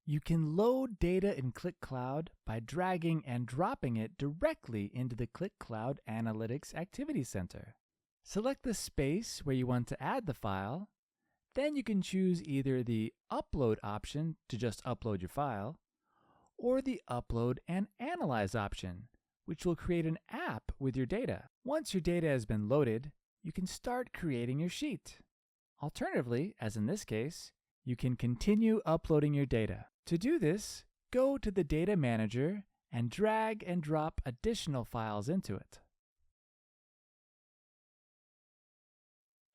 You can load data in Qlik Cloud by dragging and dropping it directly into the Qlik Cloud Analytics Activity Center. Select the space where you want to add the file. Then you can choose either the Upload option to just upload your file, or the Upload and Analyze option, which will create an app with your data. Once your data has been loaded, you can start creating your sheet. Alternatively, as in this case, you can continue uploading your data. To do this, go to the Data Manager and drag and drop additional files into it.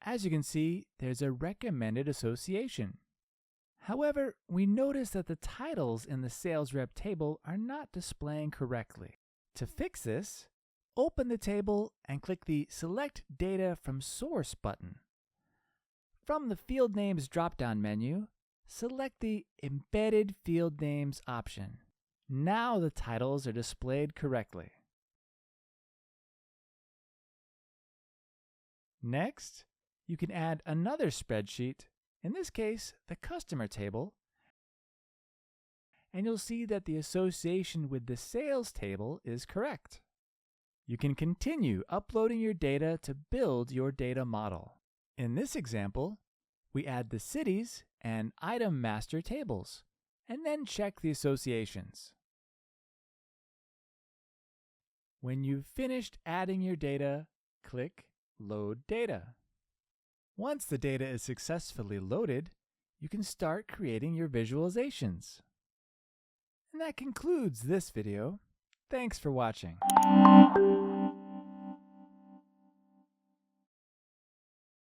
As you can see, there's a recommended association. However, we notice that the titles in the sales rep table are not displaying correctly. To fix this, open the table and click the Select Data from Source button. From the Field Names drop-down menu, select the Embedded Field Names option. Now the titles are displayed correctly. Next, you can add another spreadsheet, in this case, the Customer table, and you'll see that the association with the Sales table is correct. You can continue uploading your data to build your data model. In this example, we add the Cities and Item Master tables, and then check the associations. When you've finished adding your data, click Load Data. Once the data is successfully loaded, you can start creating your visualizations. And that concludes this video. Thanks for watching.